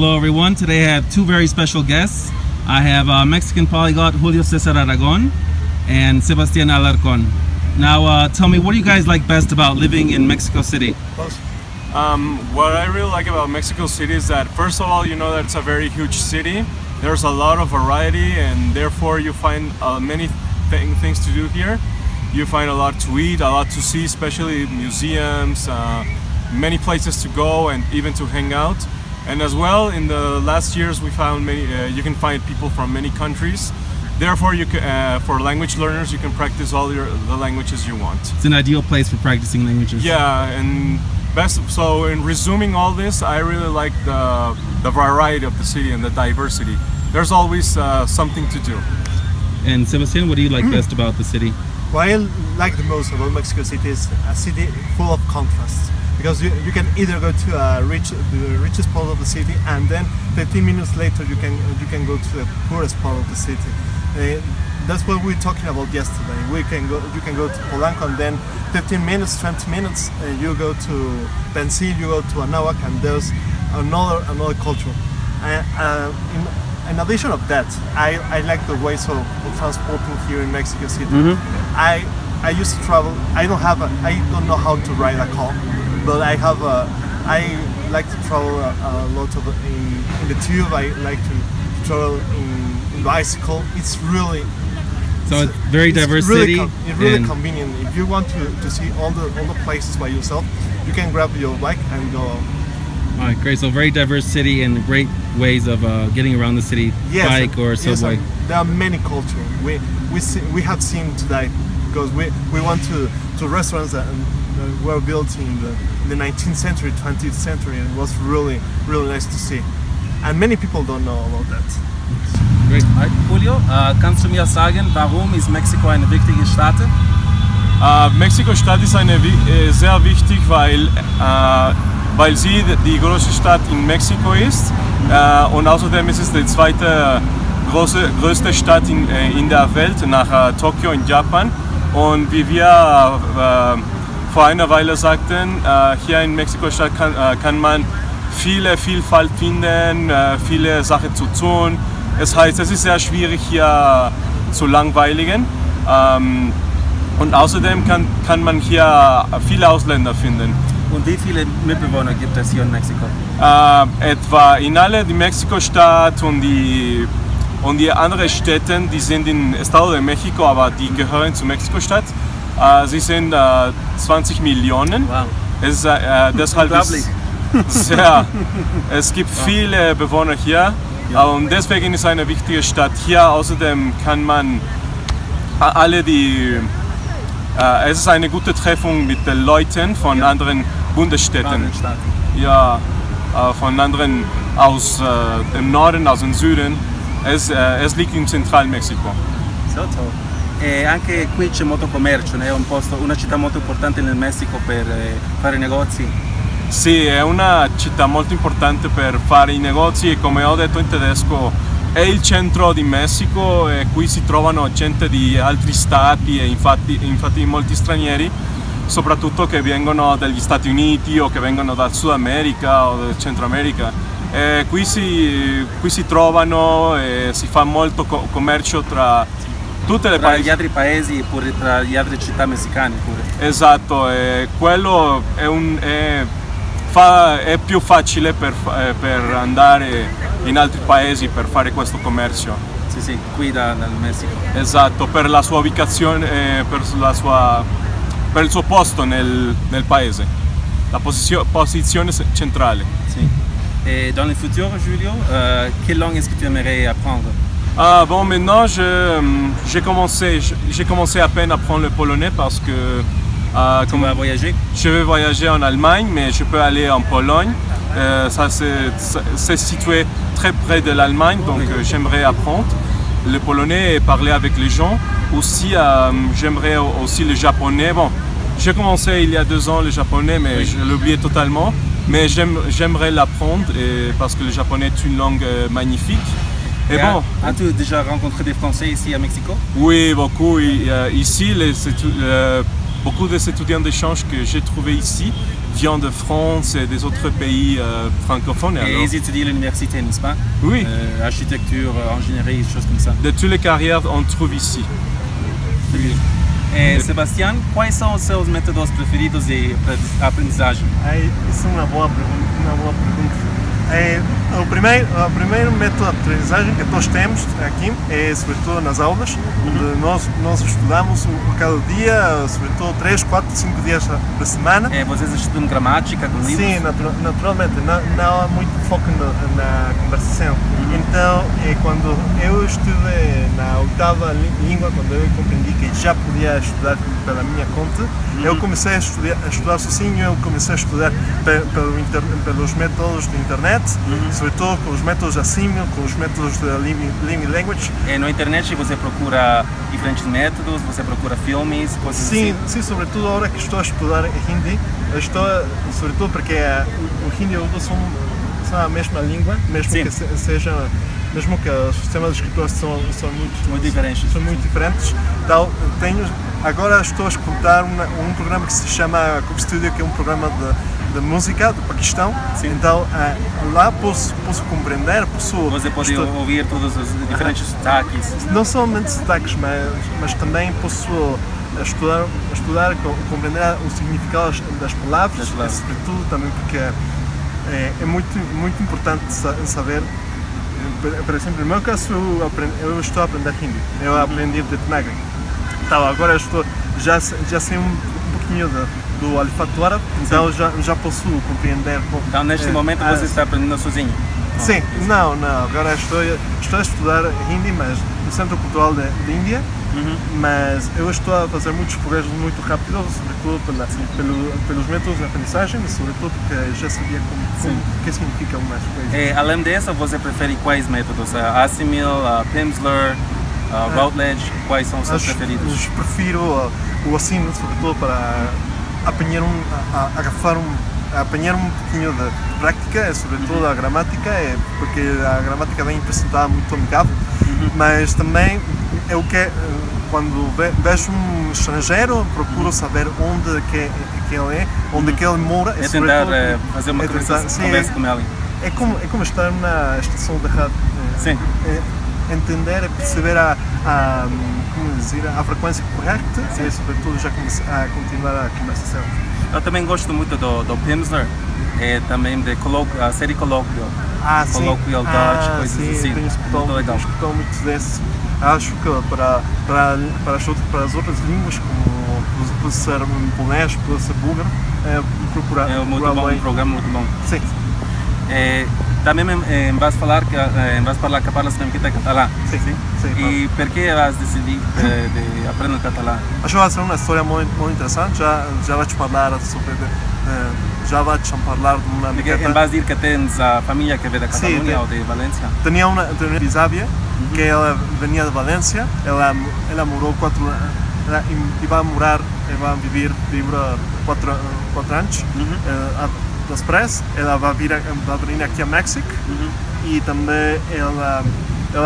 Hello everyone, today I have two very special guests. I have Mexican polyglot Julio Cesar Aragon and Sebastian Alarcon. Now tell me, what do you guys like best about living in Mexico City? What I really like about Mexico City is that, first of all, you know that it's a very huge city. There's a lot of variety, and therefore you find many things to do here. You find a lot to eat, a lot to see, especially museums, many places to go and even to hang out. And as well, in the last years we found many, you can find people from many countries. Therefore, you can, for language learners, you can practice all the languages you want. It's an ideal place for practicing languages. Yeah, and so in resuming all this, I really like the variety of the city and the diversity. There's always something to do. And Sebastian, what do you like best about the city? What I like the most about Mexico City is a city full of contrasts. Because you can either go to the richest part of the city, and then 15 minutes later you can go to the poorest part of the city. That's what we were talking about yesterday. You can go to Polanco, and then 15 minutes, 20 minutes, you go to Pensil, you go to Anahuac, and there's another culture. In addition of that, I like the ways of transporting here in Mexico City. I used to travel. I don't know how to ride a car. But I like to travel a lot in the tube. I like to travel in bicycle. It's really it's very diverse city. It's really convenient. If you want to see all the places by yourself, you can grab your bike and go. All right, great. So very diverse city and great ways of getting around the city, yes, bike or subway. Yes, there are many cultures. We have seen today because we went to restaurants that were built in the 19th century, 20th century, and it was really nice to see. And many people don't know about that. Great. Julio, kannst du mir sagen, warum ist Mexiko eine wichtige Stadt? Mexiko-Stadt ist sehr wichtig, weil sie die größte Stadt in Mexiko ist, und außerdem ist es die zweite größte Stadt in der Welt nach Tokio in Japan. Und wie wir vor einer Weile sagten, hier in Mexiko-Stadt kann man viele Vielfalt finden, viele Sachen zu tun. Das heißt, es ist sehr schwierig hier zu langweiligen. Und außerdem kann man hier viele Ausländer finden. Und wie viele Mitbewohner gibt es hier in Mexiko? Etwa in alle die Mexiko-Stadt und die anderen Städte, die sind in Estado de México, aber die gehören zu Mexiko-Stadt. Sie sind 20 Millionen. Wow. Deshalb es gibt viele Bewohner hier, und deswegen ist es eine wichtige Stadt. Hier außerdem kann man es ist eine gute Treffung mit den Leuten von anderen Bundesstädten. Ja, von anderen aus dem Norden, aus dem Süden. Es liegt in Central-Messico. E anche qui c'è molto commercio, è una città molto importante nel Messico per fare negozi. Sì, è una città molto importante per fare i negozi, e come ho detto in tedesco è il centro di Messico, e qui si trovano gente di altri stati e infatti molti stranieri, soprattutto che vengono dagli Stati Uniti o che vengono dal Sud America o dal Centro America. Qui si trovano e si fa molto commercio tra tutte le gli altri paesi e pure tra le altre città messicane pure. Esatto, e quello è più facile per andare in altri paesi per fare questo commercio. Sì, qui dal Messico. Esatto, per la sua ubicazione, per il suo posto nel paese, la posizione centrale. Sì. Et dans le futur, Julio, quelle langue est-ce que tu aimerais apprendre? Bon, maintenant j'ai commencé à peine à apprendre le polonais parce que tu vas voyager? Je vais voyager en Allemagne, mais je peux aller en Pologne. Ça c'est situé très près de l'Allemagne, donc j'aimerais apprendre le polonais et parler avec les gens. Aussi, j'aimerais aussi le japonais. Bon, j'ai commencé il y a 2 ans le japonais, mais je l'ai oublié totalement. Mais j'aimerais l'apprendre parce que le japonais est une langue magnifique. Et bon, as-tu déjà rencontré des Français ici à Mexico? Oui, beaucoup. Ici, beaucoup des étudiants d'échange que j'ai trouvés ici viennent de France et des autres pays francophones. Et ils étudient à l'université, n'est-ce pas? Oui. Architecture, ingénierie, des choses comme ça. De toutes les carrières, on trouve ici. Sebastião, quais são os seus métodos preferidos de aprendizagem? Isso é uma boa pergunta. O primeiro método de aprendizagem que nós temos aqui é, sobretudo, nas aulas, onde nós estudamos cada dia, sobretudo 3, 4, 5 dias da semana. Vocês estudam gramática com livros? Sim, naturalmente, não há muito foco na conversação. Então, quando eu estudei na 8ª língua, quando eu compreendi que já podia estudar pela minha conta, eu comecei a estudar sozinho, eu comecei a estudar pelos métodos de internet, sobretudo com os métodos assímil, com os métodos de Ling Language. Na internet você procura diferentes métodos, você procura filmes, coisas assim? Sim, sobretudo agora que estou a estudar Hindi, sobretudo porque o Hindi e o Urdu são a mesma língua, mesmo que os sistemas de escritura são muito diferentes. Então, agora estou a escutar um programa que se chama Cook Studio, que é um programa de música do Paquistão. Sim. Então, lá posso compreender, Você pode ouvir todos os diferentes sotaques. Não somente sotaques, mas também posso estudar, compreender o significado das palavras, sobretudo também porque é muito importante saber. Por exemplo, no meu caso, eu estou a aprender Hindi, eu aprendi de Devanagari. Então, agora já sei um pouquinho do alfabeto árabe, então já posso compreender. Então, neste momento, você está aprendendo sozinho? Sim, não, agora estou a estudar Hindi, mas no Centro Cultural de Índia, mas eu estou a fazer muitos progressos muito rápidos, sobretudo pelos métodos de aprendizagem, mas sobretudo porque já sabia o que significa umas coisas. Além disso, você prefere quais métodos? Assimil, Pimsleur, Routledge, quais são os seus preferidos? Prefiro o Assimil, sobretudo para apanhar um pouquinho de prática, sobretudo a gramática, porque a gramática vem apresentada muito amigável, mas também quando vejo um estrangeiro, procuro saber onde que ele é, onde que ele mora. Tentar fazer uma conversa com ele. É como estar na estação de rádio. Sim. Entender, perceber a frequência correta e, sobretudo, já começar a continuar a conversação. Eu também gosto muito do Pimsleur, também a série Colloquial. Colloquial Dutch, coisas assim. Muito legal. Escutou muito desse. Acho que para as outras línguas, como pode ser polonês, pode ser búlgaro, procurar. É muito bom, um programa muito bom. Sim. Também vas falar que parlas também catalã. Sim. E por que vas decidir de aprender catalã? Acho que vai ser uma história muito interessante. Já vais falar sobre de uma amiga. Em base que tens a família que vem da Catalunha ou de Valência? Tinha uma bisavia que ela venia de Valência. Ela morou 4 anos e vai viver 4 anos. Depois, ela vai vir aqui a México e também ela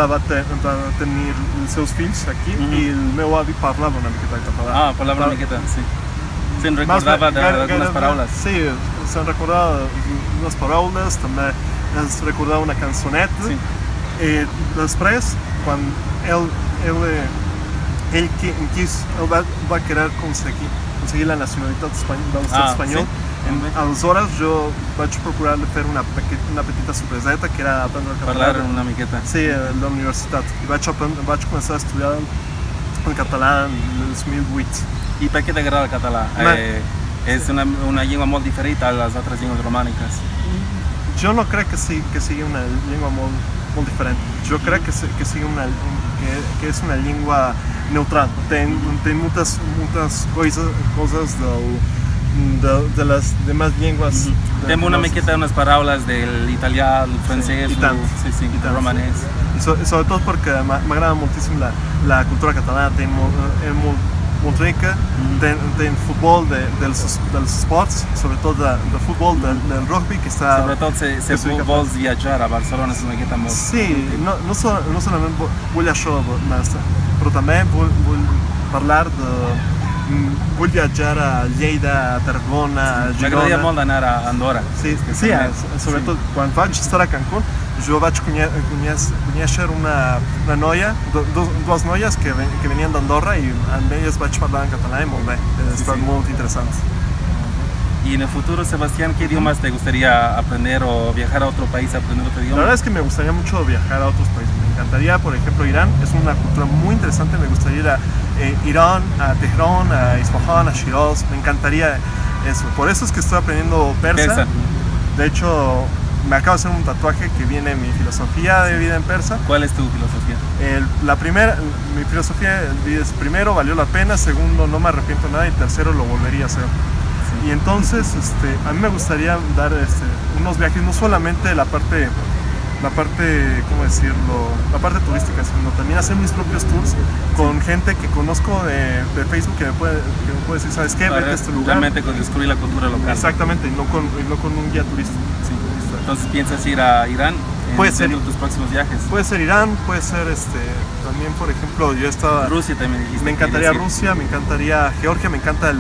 vai ter seus filhos aqui e o meu avô falava na miqueta catalã. Falava na miqueta, sim. Você não recordava de algumas palavras? Sim, se recordava algumas palavras, também se recordava uma cançonete. Sim. E depois, quando ele vai querer conseguir a nacionalidade espanhola, às horas eu vou procurar fazer uma pequena surpreseta que era aprender a falar uma miqueta. Sim, da universidade. E vou começar a estudar em catalã em 2008. E por que te agrada o catalã? É uma língua muito diferente das outras línguas românicas? Eu não creio que seja uma língua muito diferente. Eu creio que é uma língua neutral. Tem muitas coisas das demais línguas. Tem uma miqueta umas palavras do italiano, do francês, do romanês. E sobretudo porque me agrada muitíssimo a cultura catalã. É muito rica, tem futebol dos esportes, sobretudo do futebol, do rugby que está... Sobretudo se vols viajar a Barcelona, é uma miqueta muito... Sim, não somente vou achar, mas também vou falar vull viatjar a Lleida, a Tarragona, a Girona. M'agradaria molt anar a Andorra. Sí, sobretot quan vaig estar a Cancún, jo vaig conèixer una noia, dues noies que venien d'Andorra i amb elles vaig parlar en català i molt bé, ha estat molt interessant. Y en el futuro, Sebastián, ¿qué idiomas te gustaría aprender o viajar a otro país a aprender otro idioma? La verdad es que me gustaría mucho viajar a otros países. Me encantaría, por ejemplo, Irán. Es una cultura muy interesante. Me gustaría ir a Irán, a Teherán, a Isfahan, a Shiraz. Me encantaría eso. Por eso es que estoy aprendiendo persa. De hecho, me acabo de hacer un tatuaje que viene mi filosofía de vida en persa. ¿Cuál es tu filosofía? Mi filosofía es: primero, valió la pena; segundo, no me arrepiento nada; y tercero, lo volvería a hacer. Y entonces a mí me gustaría dar unos viajes, no solamente la parte, ¿cómo decirlo?, la parte turística, sino también hacer mis propios tours con gente que conozco de Facebook, que me puede decir, ¿sabes qué? Vete a este lugar. Realmente descubrir la cultura local. Exactamente, y no con un guía turístico. Sí. Entonces, ¿piensas ir a Irán en tus próximos viajes? Puede ser Irán, puede ser también, por ejemplo, yo estaba... Rusia también dijiste. Me encantaría Rusia, me encantaría Georgia, me encanta el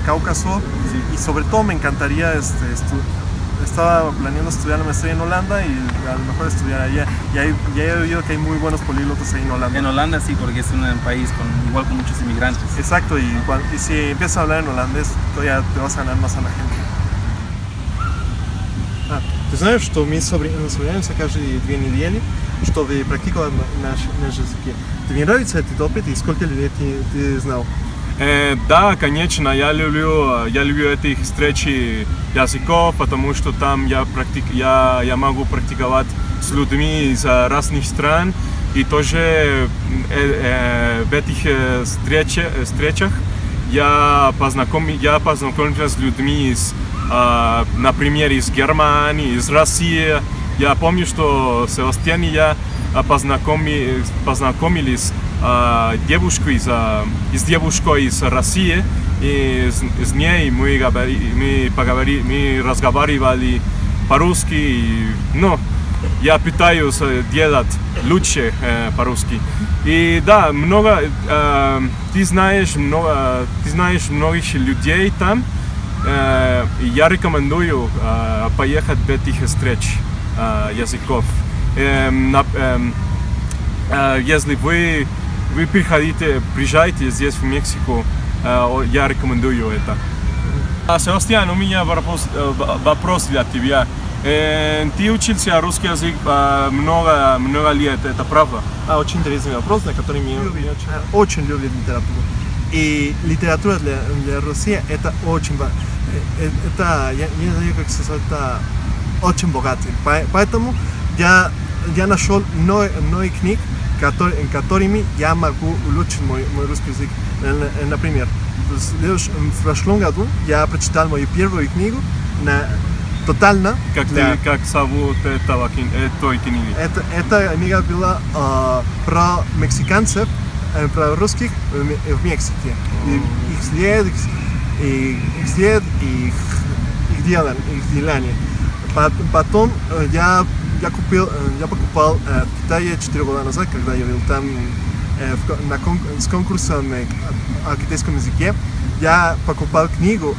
Cáucaso, y sobre todo me encantaría, estaba planeando estudiar la maestría en Holanda y a lo mejor estudiar allá. Y he oído que hay muy buenos políglotas ahí en Holanda. En Holanda sí, porque es un país igual con muchos inmigrantes. Exacto, y si empiezas a hablar en holandés, ya te vas a ganar más a la gente. Ты знаешь, что мы собираемся каждые 2 недели, чтобы практиковать наш язык. Тебе нравится этот опыт и сколько лет ты знал? Да, конечно, я люблю эти встречи языков, потому что там я могу практиковать с людьми из разных стран, и тоже в этих встречах я познакомился с людьми например, из Германии, из России. Я помню, что Себастьян и я познакомились с девушкой из России, и с ней мы разговаривали по-русски. Я пытаюсь делать лучше по-русски. И да, ты знаешь многих людей там. Я рекомендую поехать в этих встреч языков. Если вы приезжаете здесь в Мексику, я рекомендую это. Себастьян, у меня вопрос для тебя. Ты учился русский язык много лет, это правда? Очень интересный вопрос, на который я очень люблю литературу. И литература для России это очень важно. Я не знаю, как сказать, это очень богатый. Поэтому я нашел много книг, которыми я могу улучшить мой русский язык. Например, в прошлом году я прочитал мою первую книгу тотально. Как зовут той книги? Эта книга была про мексиканцев, про русских в Мексике. Их след и их делание. Потом я покупал в Китае 4 года назад, когда я был там с конкурсом о китайском языке. Я покупал книгу,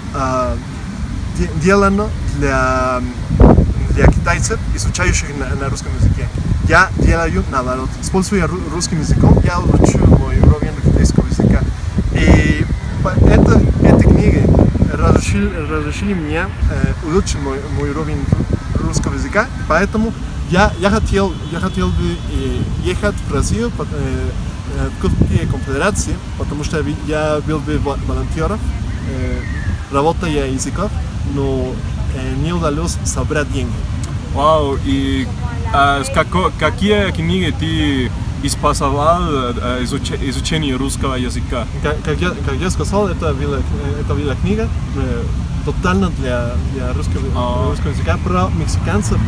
деланную для китайцев, изучающих на русском языке. Я делаю наоборот. Используя русским языком, я улучшу мой уровень китайского языка. И эти книги разрешили мне улучшить мой уровень русского языка. Поэтому я хотел бы ехать в Россию, в Кубке Конфедерации, потому что я был бы волонтером, работая языков, но не удалось собрать деньги. Вау, и какие книги ты использовал изучение русского языка? Как я сказал, это была книга тотально для русского языка про мексиканцев.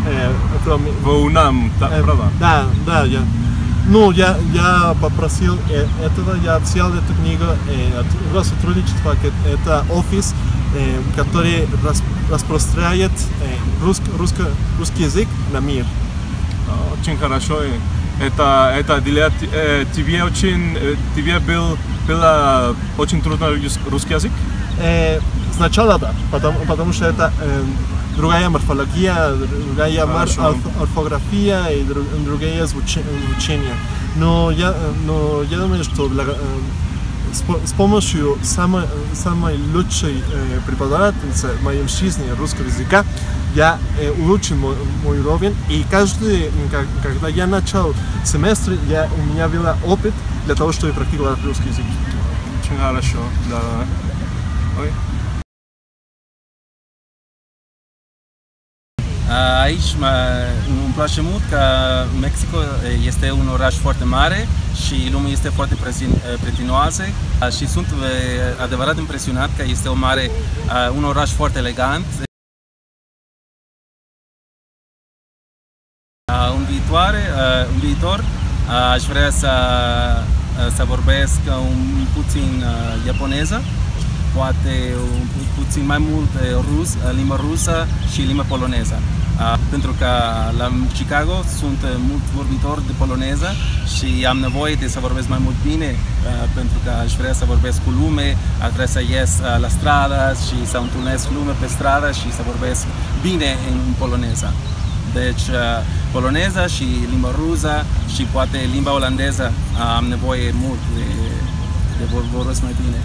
В УНАМ, правда? Да, я попросил этого, я взял эту книгу в сотрудничество, это офис, который распространяет русский язык на мир. Очень хорошо. тебе было очень трудно русский язык? Сначала да, потому что это другая морфология, другая орфография и другие звучения. Но я думаю, что с помощью самой лучшей преподавательницы в моей жизни русского языка я улучшил мой уровень, и когда я начал семестр, у меня был опыт для того, чтобы практиковать русский язык. Очень хорошо, да. Oi. Aici îmi place mult că Mexico este un oraș foarte mare și lumea este foarte prietenoasă și sunt adevărat impresionat că este un oraș foarte elegant. În viitor aș vrea să vorbesc un puțin japoneză, poate puțin mai mult limba rusă și limba poloneză. Pentru că la Chicago sunt mult vorbitori de poloneză și am nevoie de să vorbesc mai mult bine, pentru că aș vrea să vorbesc cu lume, aș vrea să ies la stradă și să întâlnesc lume pe stradă și să vorbesc bine în poloneză. Deci poloneză și limba rusă și poate limba olandeză am nevoie mult de vorbesc mai bine.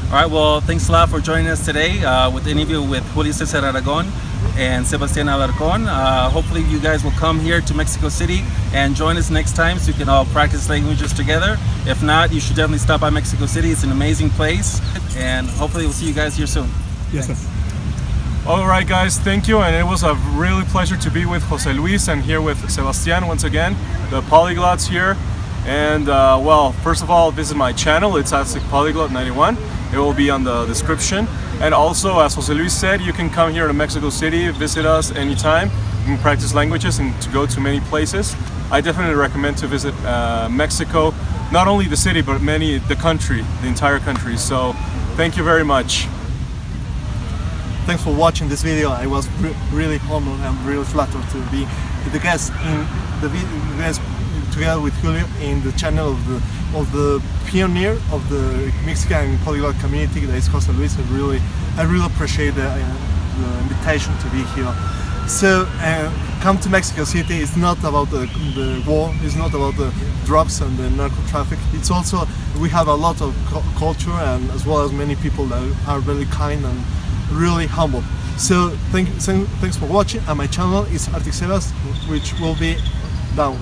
All right, well, thanks a lot for joining us today with the interview with Julio Cesar Aragon and Sebastián Alarcón. Hopefully you guys will come here to Mexico City and join us next time so you can all practice languages together. If not, you should definitely stop by Mexico City. It's an amazing place, and hopefully we'll see you guys here soon. Yes, sir. All right, guys, thank you, and it was a really pleasure to be with Jose Luis and here with Sebastián once again, the polyglots here. And well, first of all, visit my channel. It's Aztec Polyglot 91. It will be on the description. And also, as Jose Luis said, you can come here to Mexico City, visit us anytime. You can practice languages and to go to many places. I definitely recommend to visit Mexico, not only the city, but the country, the entire country. So, thank you very much. Thanks for watching this video. I was really humbled and really flattered to be the guest in the video together with Julio in the channel of the pioneer of the Mexican polyglot community, that is Jose Luis. I really appreciate the invitation to be here. So come to Mexico City. It's not about the war. It's not about the drugs and the narco traffic. It's also, we have a lot of culture, and as well as many people that are really kind and really humble. So thanks for watching, and my channel is Arctic Sebas, which will be down.